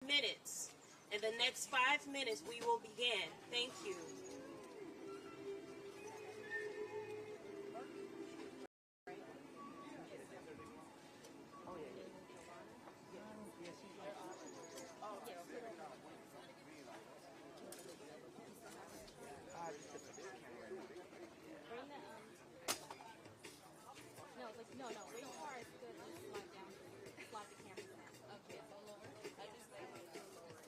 minutes. In the next 5 minutes, we will begin. Thank you. No, like no, where you are is good. Just slide down, slide the camera down. Okay, so lower. I just like to lower.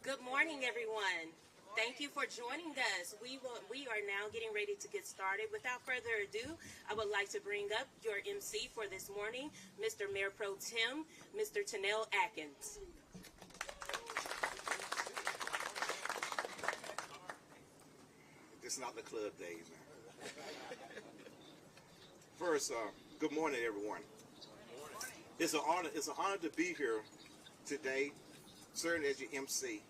Good morning, everyone. Thank you for joining us. We are now getting ready to get started. Without further ado, I would like to bring up your MC for this morning, Mr. Mayor Pro Tem, Mr. Tanel Atkins. This is not the club days, man. First, good morning, everyone. It's an honor to be here today, serving as your MC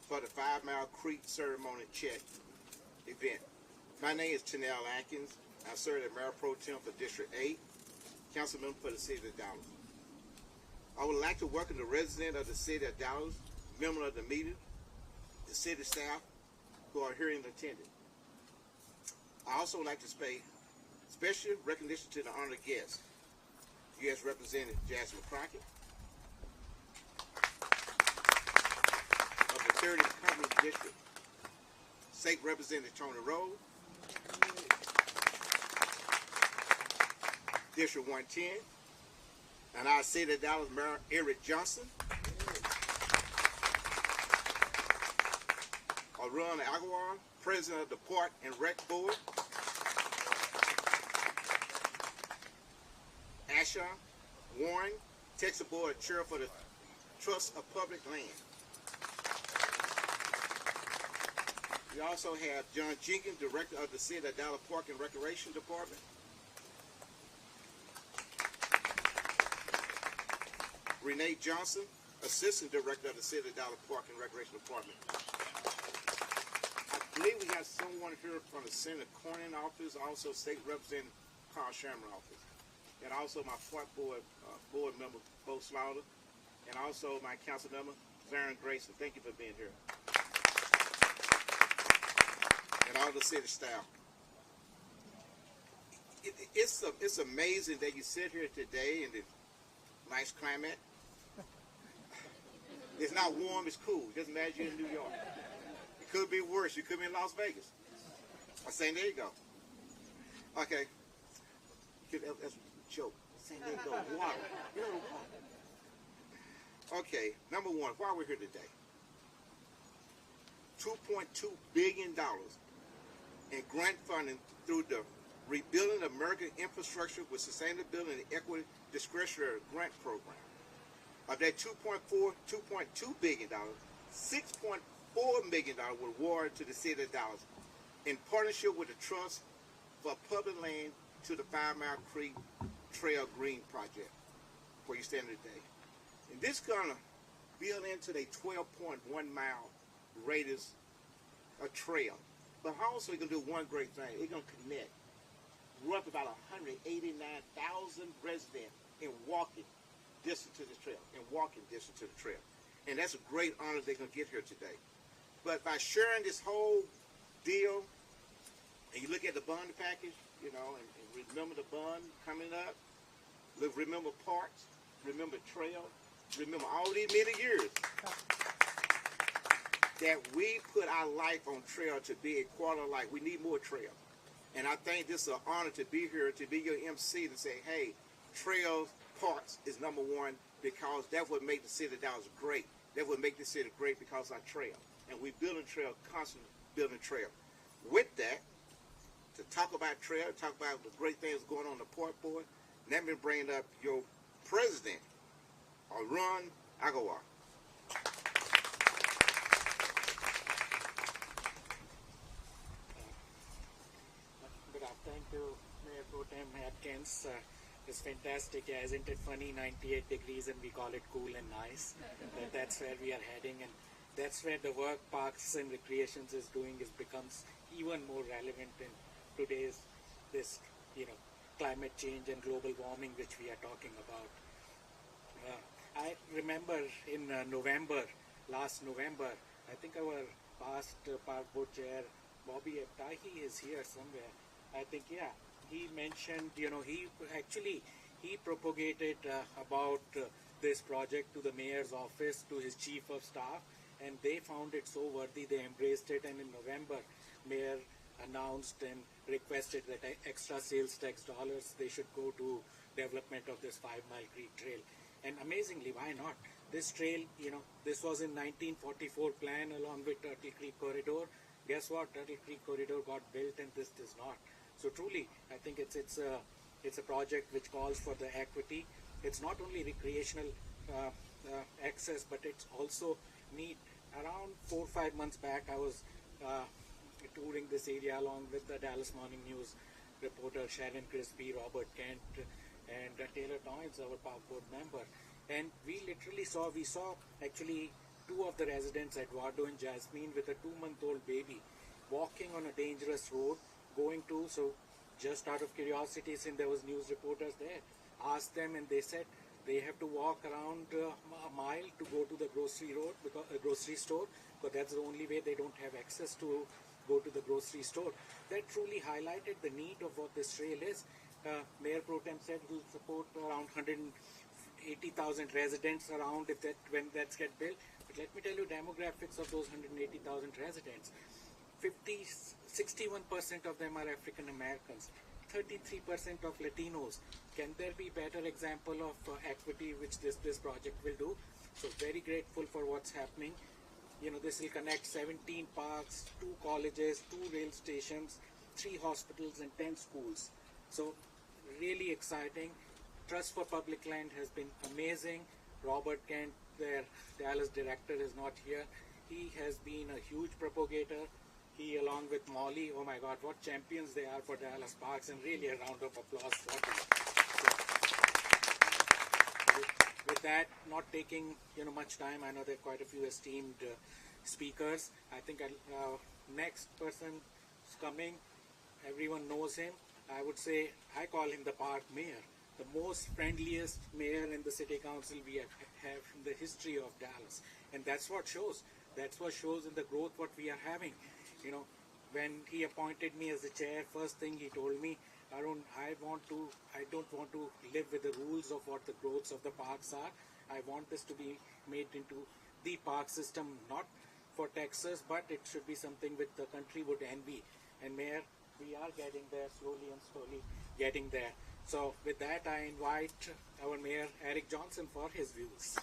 for the 5 Mile Creek Ceremonial Check event. My name is Tanel Atkins. I serve as Mayor Pro Tem for District 8, Councilman for the City of Dallas. I would like to welcome the residents of the City of Dallas, members of the meeting, the city staff who are here in attendance. I also would like to pay special recognition to the honored guests, U.S. Representative Jasmine Crockett of the 30th Congress District, State Representative Tony Rose, District 110, and our City of Dallas Mayor Eric Johnson, Arun Agarwal, President of the Park and Rec Board, Asha Warren, Texas Board Chair for the Trust of Public Land. We also have John Jenkins, Director of the City of Dallas Park and Recreation Department. Renee Johnson, Assistant Director of the City of Dallas Park and Recreation Department. I believe we have someone here from the Senator Corning office, also State Representative Carl Sherman office, and also my Park Board board member, Bo Slaughter, and also my council member, Zarin Grayson. Thank you for being here. And all the city staff. It's amazing that you sit here today in the nice climate. It's not warm, it's cool. Just imagine you're in New York. It could be worse. You could be in Las Vegas. I'm saying, there you go. Okay. That's a joke. Saying, there you go. Water. You know, water. Okay, number one, why we're here today. $2.2 billion in grant funding through the Rebuilding American Infrastructure with Sustainability and Equity Discretionary Grant Program. Of that $2.2 billion, $6.4 million were awarded to the City of Dallas in partnership with the Trust for Public Land to the 5 Mile Creek Trail Green Project, where you stand today. And this is going to build into the 12.1 mile radius of trail. But also it's going to do one great thing. It's going to connect roughly about 189,000 residents in walking distance to the trail, and that's a great honor they're going to get here today. But by sharing this whole deal, and you look at the bond package, you know, and remember the bond coming up, remember parks, remember trail, remember all these many years that we put our life on trail to be a quality of life. We need more trail. And I think this is an honor to be here, to be your MC, to say, hey, trails, parks is number one, because that's what makes the City of Dallas great. That would make the city great because of our trail. And we build a trail, constantly building trail. With that, to talk about trail, talk about the great things going on the Park Board, let me bring up your president, Arun Agarwal. Good afternoon to Mayor Pro Tem Atkins. It's fantastic, yeah, isn't it funny, 98 degrees and we call it cool and nice. But that's where we are heading, and that's where the work Parks and Recreations is doing becomes even more relevant in today's climate change and global warming which we are talking about. I remember in last November, I think our past Park Board Chair Bobby Abtahi is here somewhere. I think, yeah, he mentioned, he propagated about this project to the mayor's office, to his chief of staff, and they found it so worthy, they embraced it, and in November, mayor announced and requested that extra sales tax dollars, they should go to development of this 5 Mile Creek Trail. And amazingly, why not? this trail, this was in 1944 plan along with Turtle Creek Corridor. Guess what? Turtle Creek Corridor got built and this does not. So truly, I think it's a project which calls for the equity. It's not only recreational access, but it's also need. Around 4 or 5 months back, I was touring this area along with the Dallas Morning News reporter Sharon Crispy, Robert Kent, and Taylor Toynes, our park board member. And we saw actually two of the residents, Eduardo and Jasmine, with a 2-month-old baby, walking on a dangerous road, so just out of curiosity, since there was news reporters there, asked them, and they said they have to walk around a mile to go to the grocery store, because that's the only way. They don't have access to go to the grocery store. That truly highlighted the need of what this trail is. Mayor Pro Tem said he will support around 180,000 residents around when that's get built. But let me tell you, demographics of those 180,000 residents: 61% of them are African Americans, 33% of Latinos. Can there be better example of equity which this project will do? So very grateful for what's happening. This will connect 17 parks, 2 colleges, 2 rail stations, 3 hospitals and 10 schools. So really exciting. Trust for Public Land has been amazing. Robert Kent, their Dallas director, is not here. He has been a huge propagator. He, along with Molly, oh my God, what champions they are for Dallas Parks, and really a round of applause for them. So, with that, not taking much time, I know there are quite a few esteemed speakers. I think next person is coming. Everyone knows him. I would say I call him the park mayor, the most friendliest mayor in the city council we have in the history of Dallas, and that's what shows. That's what shows in the growth what we are having. When he appointed me as the chair, first thing he told me, Arun, I don't want to live with the rules of what the growths of the parks are. I want this to be made into the park system, not for Texas, but it should be something which the country would envy. And Mayor, we are getting there, slowly getting there. So with that, I invite our Mayor, Eric Johnson, for his views.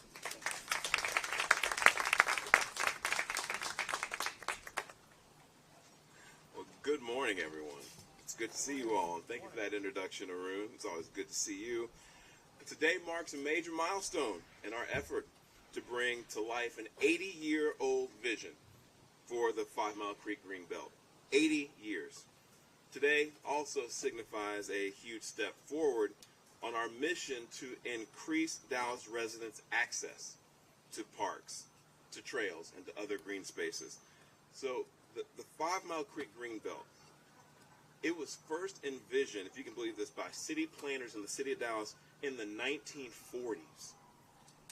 Good morning, everyone. It's good to see you all, and thank you for that introduction, Arun. It's always good to see you. Today marks a major milestone in our effort to bring to life an 80-year-old vision for the 5 Mile Creek Greenbelt. 80 years. Today also signifies a huge step forward on our mission to increase Dallas residents' access to parks, to trails, and to other green spaces. So the 5 Mile Creek Greenbelt, it was first envisioned, if you can believe this, by city planners in the city of Dallas in the 1940s.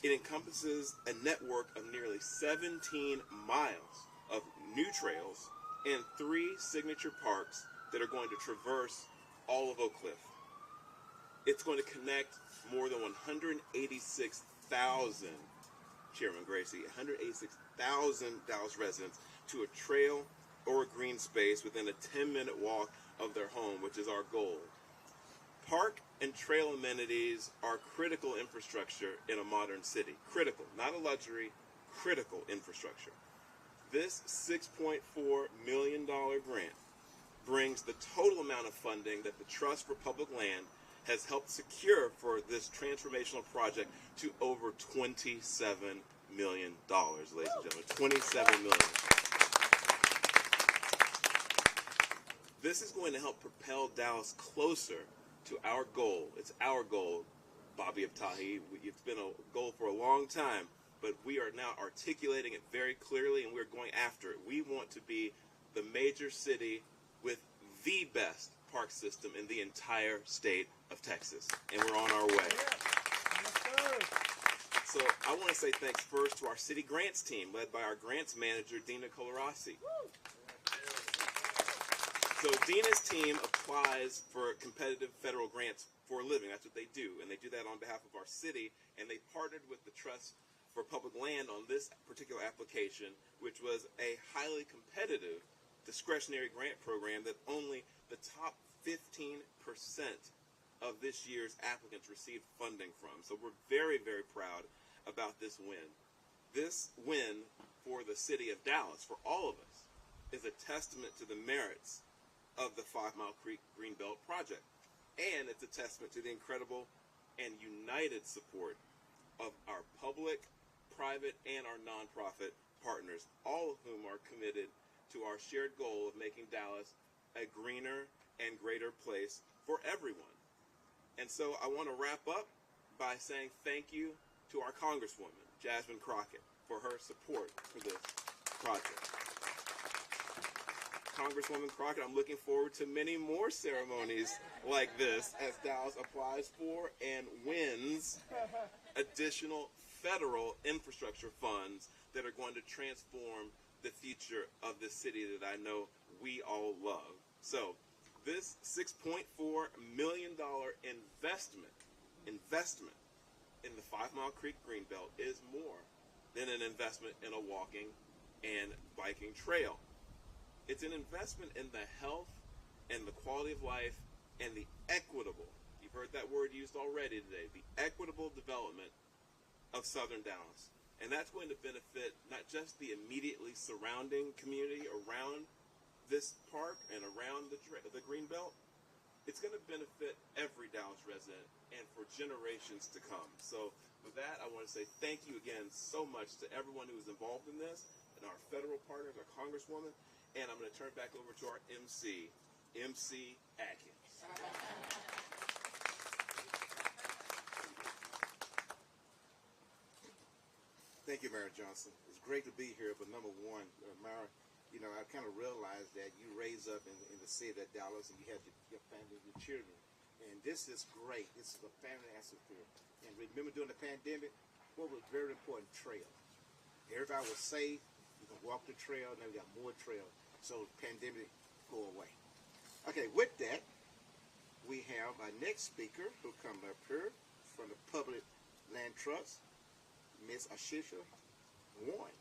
It encompasses a network of nearly 17 miles of new trails and 3 signature parks that are going to traverse all of Oak Cliff. It's going to connect more than 186,000, Chairman Gracie, 186,000 Dallas residents to a trail or a green space within a 10-minute walk of their home, which is our goal. Park and trail amenities are critical infrastructure in a modern city. Critical, not a luxury, critical infrastructure. This $6.4 million grant brings the total amount of funding that the Trust for Public Land has helped secure for this transformational project to over $27 million, ladies and gentlemen. $27 million. This is going to help propel Dallas closer to our goal. It's our goal, Bobby Abtahi. It's been a goal for a long time, but we are now articulating it very clearly, and we're going after it. We want to be the major city with the best park system in the entire state of Texas, and we're on our way. So I want to say thanks first to our city grants team, led by our grants manager, Dina Colarasi. So Dina's team applies for competitive federal grants for a living. That's what they do, and they do that on behalf of our city, and they partnered with the Trust for Public Land on this particular application, which was a highly competitive discretionary grant program that only the top 15% of this year's applicants received funding from. So we're very, very proud about this win. This win for the city of Dallas, for all of us, is a testament to the merits of the 5 Mile Creek Greenbelt project. And it's a testament to the incredible and united support of our public, private, and our nonprofit partners, all of whom are committed to our shared goal of making Dallas a greener and greater place for everyone. And so I want to wrap up by saying thank you to our Congresswoman, Jasmine Crockett, for her support for this project. Congresswoman Crockett, I'm looking forward to many more ceremonies like this as Dallas applies for and wins additional federal infrastructure funds that are going to transform the future of the city that I know we all love. So this $6.4 million investment in the 5 Mile Creek Greenbelt is more than an investment in a walking and biking trail. It's an investment in the health and the quality of life and the equitable, you've heard that word used already today, the equitable development of Southern Dallas. And that's going to benefit not just the immediately surrounding community around this park and around the Greenbelt, it's going to benefit every Dallas resident and for generations to come. So with that, I want to say thank you again so much to everyone who was involved in this and our federal partners, our Congresswoman. And I'm going to turn it back over to our MC, MC Atkins. Thank you, Mayor Johnson. It's great to be here, but number one, Mayor, you know, I kind of realized that you raised up in the city of Dallas and you had your family, your children. And this is great. This is a family atmosphere. And remember during the pandemic, what was very important? Trail. Everybody was safe. You can walk the trail. Now we got more trail. So the pandemic go away. Okay, with that, we have our next speaker who come up here from the Public Land Trust, Ms. Ashisha Warren.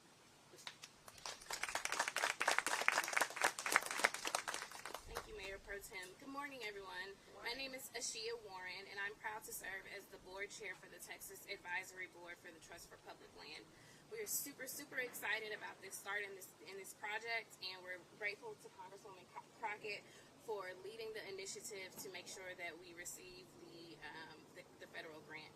Thank you, Mayor Pro Tem. Good morning, everyone. My name is Ashia Warren, and I'm proud to serve as the board chair for the Texas Advisory Board for the Trust for Public Land. We are super, super excited about this start in this project, and we're grateful to Congresswoman Crockett for leading the initiative to make sure that we receive the federal grant.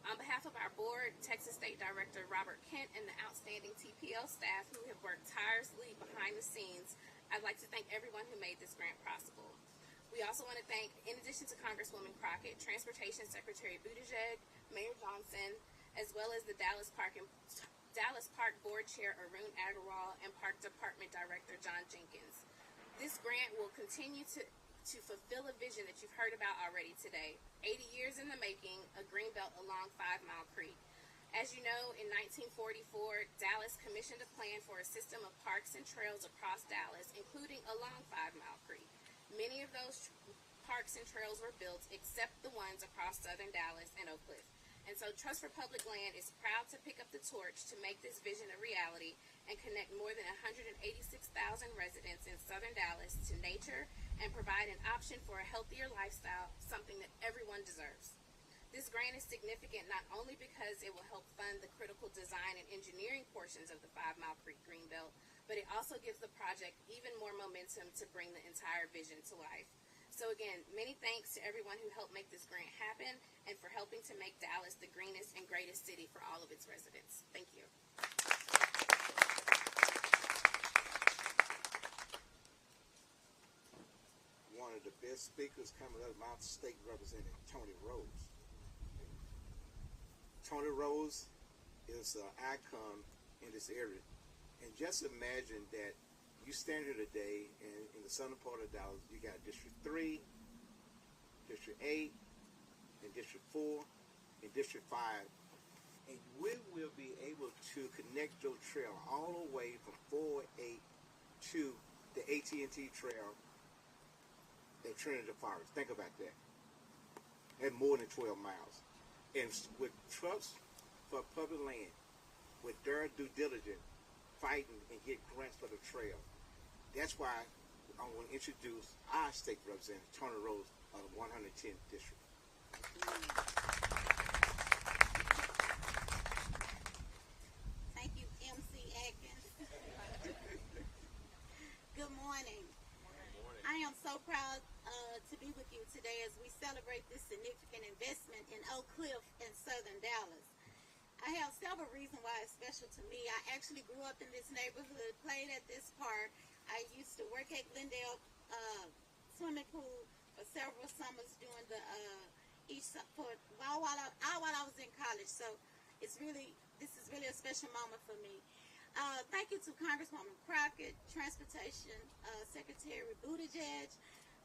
On behalf of our board, Texas State Director Robert Kent, and the outstanding TPL staff who have worked tirelessly behind the scenes, I'd like to thank everyone who made this grant possible. We also want to thank, in addition to Congresswoman Crockett, Transportation Secretary Buttigieg, Mayor Johnson, as well as the Dallas Park Board Chair Arun Agarwal and Park Department Director John Jenkins. This grant will continue to fulfill a vision that you've heard about already today. 80 years in the making, a greenbelt along 5 Mile Creek. As you know, in 1944, Dallas commissioned a plan for a system of parks and trails across Dallas, including along 5 Mile Creek. Many of those parks and trails were built, except the ones across southern Dallas and Oak Cliff. And so Trust for Public Land is proud to pick up the torch to make this vision a reality and connect more than 186,000 residents in southern Dallas to nature and provide an option for a healthier lifestyle, something that everyone deserves. This grant is significant not only because it will help fund the critical design and engineering portions of the 5 Mile Creek Greenbelt, but it also gives the project even more momentum to bring the entire vision to life. So again, many thanks to everyone who helped make this grant happen and for helping to make Dallas the greenest and greatest city for all of its residents. Thank you. One of the best speakers coming out of my state representing Tony Rose. Tony Rose is an icon in this area. And just imagine that you stand here today and in the southern part of Dallas, you got District 3, District 8, and District 4, and District 5. And we will be able to connect your trail all the way from 408 to the AT&T trail at Trinity Forest. Think about that. That's more than 12 miles. And with Trust for Public Land, with their due diligence, fighting and get grants for the trail. That's why I want to introduce our state representative, Tony Rose, of the 110th District. celebrate this significant investment in Oak Cliff and Southern Dallas. I have several reasons why it's special to me. I actually grew up in this neighborhood, played at this park. I used to work at Glendale swimming pool for several summers during the while I was in college. So this is really a special moment for me. Thank you to Congresswoman Crockett, Transportation Secretary Buttigieg,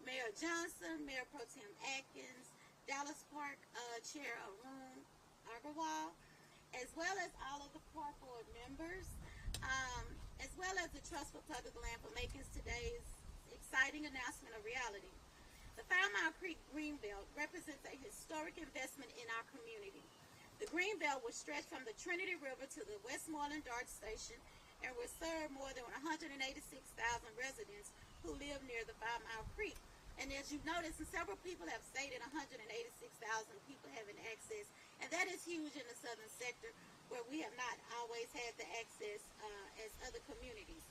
Mayor Johnson, Mayor Pro Tem Atkins, Dallas Park Chair Arun Agarwal, as well as all of the park board members, as well as the Trust for Public Land for making today's exciting announcement a reality. The 5 Mile Creek Greenbelt represents a historic investment in our community. The Greenbelt will stretch from the Trinity River to the Westmoreland Dart Station and will serve more than 186,000 residents who live near the 5 Mile Creek. And as you've noticed, and several people have stated 186,000 people having access, and that is huge in the southern sector where we have not always had the access as other communities.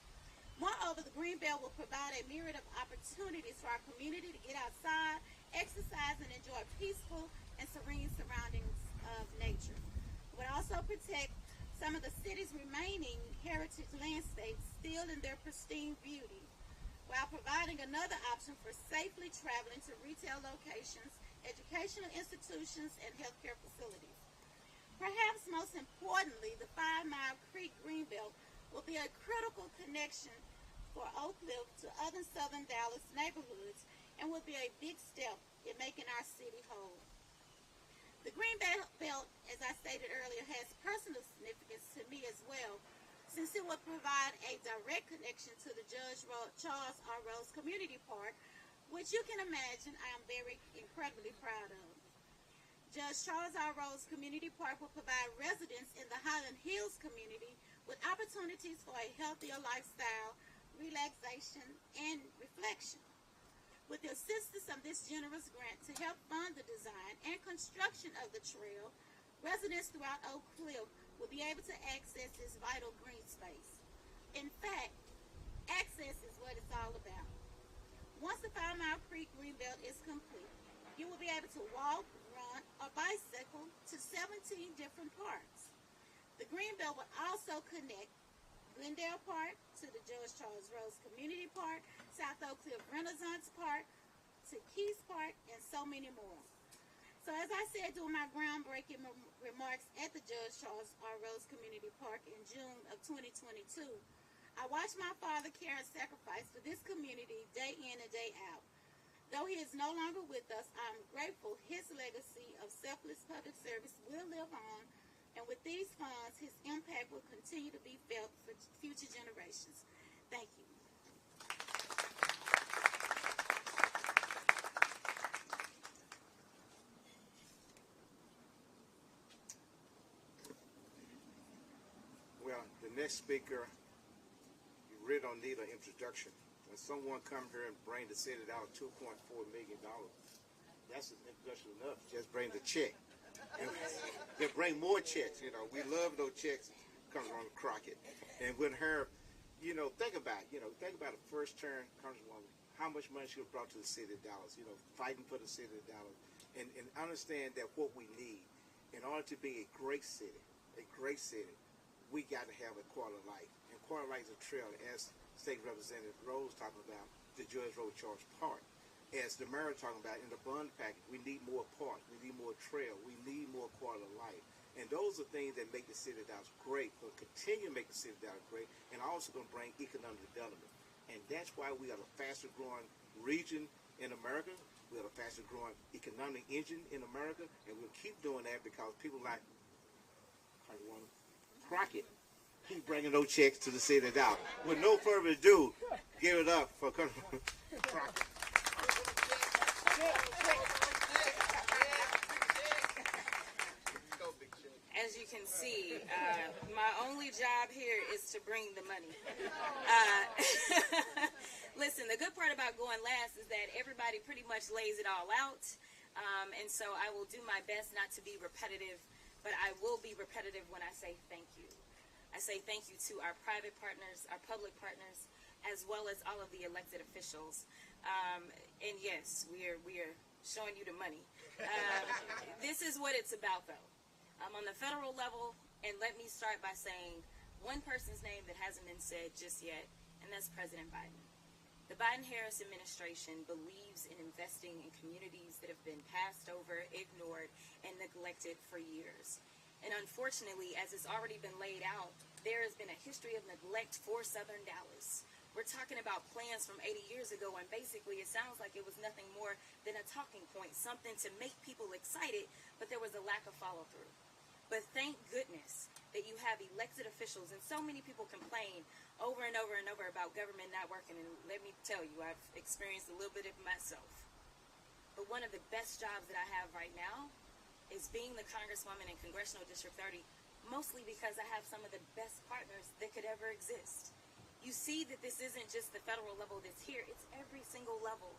Moreover, the Greenbelt will provide a myriad of opportunities for our community to get outside, exercise, and enjoy peaceful and serene surroundings of nature. It will also protect some of the city's remaining heritage landscapes still in their pristine beauty, while providing another option for safely traveling to retail locations, educational institutions, and healthcare facilities. Perhaps most importantly, the 5 Mile Creek Greenbelt will be a critical connection for Oak Cliff to other southern Dallas neighborhoods and will be a big step in making our city whole. The Greenbelt, as I stated earlier, has personal significance to me as well, since it will provide a direct connection to the Charles R. Rose Community Park, which you can imagine I am incredibly proud of. Judge Charles R. Rose Community Park will provide residents in the Highland Hills community with opportunities for a healthier lifestyle, relaxation, and reflection. With the assistance of this generous grant to help fund the design and construction of the trail, residents throughout Oak Cliff will be able to access this vital green space. In fact, access is what it's all about. Once the 5 Mile Creek Greenbelt is complete, you will be able to walk, run, or bicycle to 17 different parks. The Greenbelt will also connect Glendale Park to the Judge Charles Rose Community Park, South Oak Cliff Renaissance Park, to Keys Park, and so many more. So as I said during my groundbreaking remarks at the Judge Charles R. Rose Community Park in June of 2022, I watched my father care and sacrifice for this community day in and day out. Though he is no longer with us, I am grateful his legacy of selfless public service will live on, and with these funds, his impact will continue to be felt for future generations. Thank you. Well, the next speaker, you really don't need an introduction. When someone come here and bring the city out $2.4 million, that's an introduction enough. Just bring the check. And they bring more checks. You know, we love those checks coming from Crockett. And with her, think about the first term Congresswoman, how much money she was brought to the city of Dallas, fighting for the city of Dallas. And understand that what we need in order to be a great city, we got to have a quality of life. And quality of life is a trail, as State Representative Rose talking about, the Judge Road Charles Park. As the mayor talking about in the bond package, we need more parks, we need more trail, we need more quality of life. And those are things that make the city of Dallas great, will continue to make the city of Dallas great, and also going to bring economic development. And that's why we are the fastest growing region in America. We are the fastest growing economic engine in America, and we'll keep doing that because people like Crockett keep bringing those checks to the city of Dallas. With no further ado, give it up for Crockett. As you can see, my only job here is to bring the money. Listen, the good part about going last is that everybody pretty much lays it all out. And so I will do my best not to be repetitive, but I will be repetitive when I say thank you. I say thank you to our private partners, our public partners, as well as all of the elected officials. And yes, we are showing you the money. This is what it's about, though. On the federal level, and let me start by saying one person's name that hasn't been said just yet, and that's President Biden. The Biden-Harris administration believes in investing in communities that have been passed over, ignored, and neglected for years. And unfortunately, as it's already been laid out, there has been a history of neglect for Southern Dallas. We're talking about plans from 80 years ago, and basically it sounds like it was nothing more than a talking point, something to make people excited, but there was a lack of follow-through. But thank goodness that you have elected officials, and so many people complain over and over and over about government not working, and let me tell you, I've experienced a little bit of it myself. But one of the best jobs that I have right now is being the Congresswoman in Congressional District 30, mostly because I have some of the best partners that could ever exist. You see that this isn't just the federal level that's here, it's every single level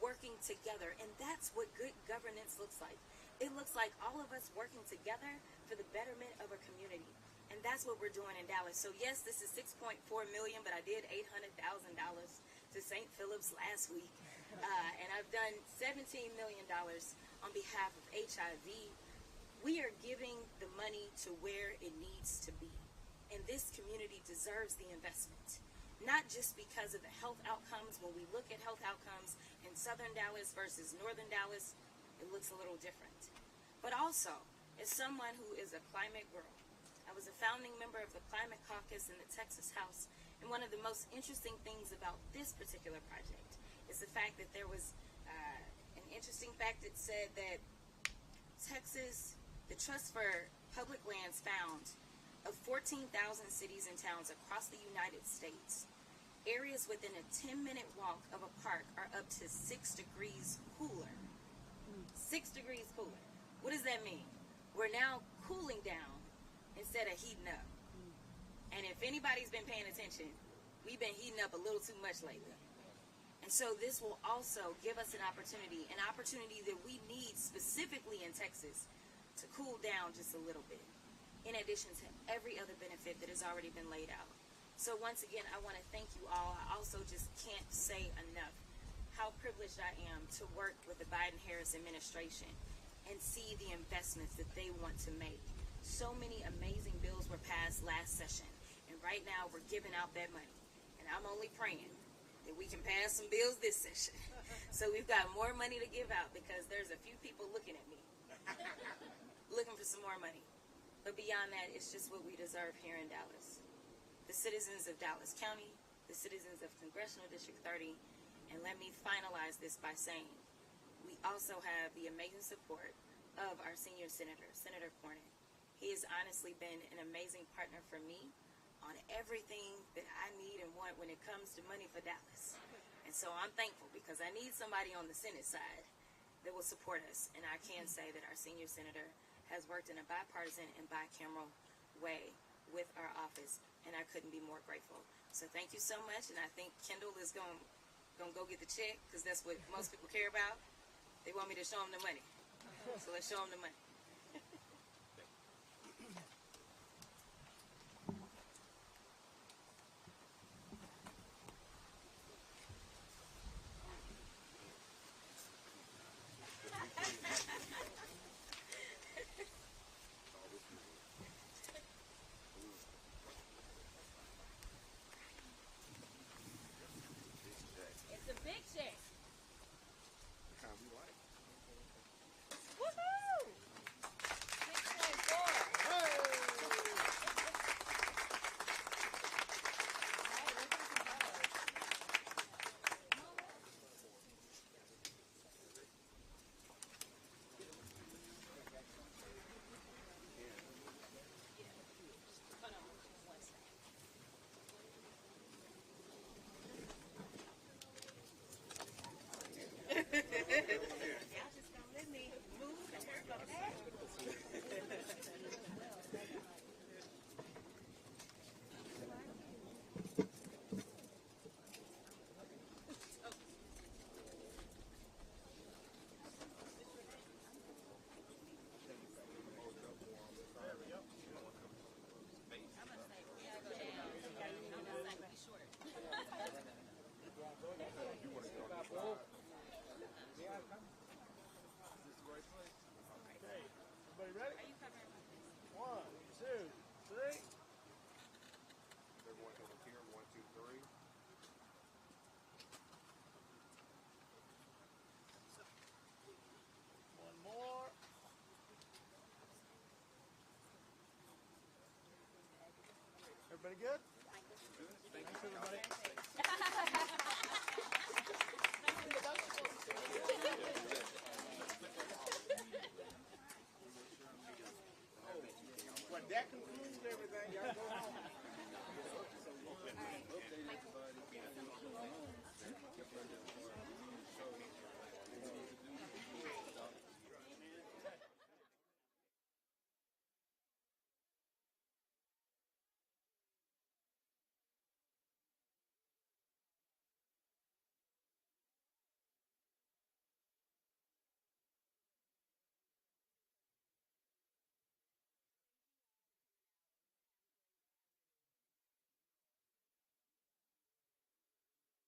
working together, and that's what good governance looks like. It looks like all of us working together for the betterment of a community. And that's what we're doing in Dallas. So yes, this is $6.4 million, but I did $800,000 to St. Philip's last week. And I've done $17 million on behalf of HIV. We are giving the money to where it needs to be. And this community deserves the investment. Not just because of the health outcomes. When we look at health outcomes in Southern Dallas versus Northern Dallas, it looks a little different. But also, as someone who is a climate girl, I was a founding member of the Climate Caucus in the Texas House, and one of the most interesting things about this particular project is the fact that there was an interesting fact that said that Texas, the Trust for Public Lands found of 14,000 cities and towns across the United States, areas within a 10-minute walk of a park are up to 6 degrees cooler. 6 degrees cooler. What does that mean? We're now cooling down instead of heating up. And if anybody's been paying attention, we've been heating up a little too much lately. And so this will also give us an opportunity that we need specifically in Texas to cool down just a little bit, in addition to every other benefit that has already been laid out. So once again, I want to thank you all. I also just can't say enough how privileged I am to work with the Biden-Harris administration and see the investments that they want to make. So many amazing bills were passed last session, and right now we're giving out that money. And I'm only praying that we can pass some bills this session. So we've got more money to give out because there's a few people looking at me, looking for some more money. But beyond that, it's just what we deserve here in Dallas. The citizens of Dallas County, the citizens of Congressional District 30, and let me finalize this by saying, we also have the amazing support of our senior senator, Senator Cornyn. He has honestly been an amazing partner for me on everything that I need and want when it comes to money for Dallas. And so I'm thankful because I need somebody on the Senate side that will support us. And I can say that our senior senator has worked in a bipartisan and bicameral way with our office, and I couldn't be more grateful. So thank you so much, and I think Kendall is going to go get the check because that's what most people care about. They want me to show them the money. So let's show them the money. It's a big check. Woohoo! 6.4. Everybody good? Thanks, everybody. Well, that concludes everything. Y'all go home.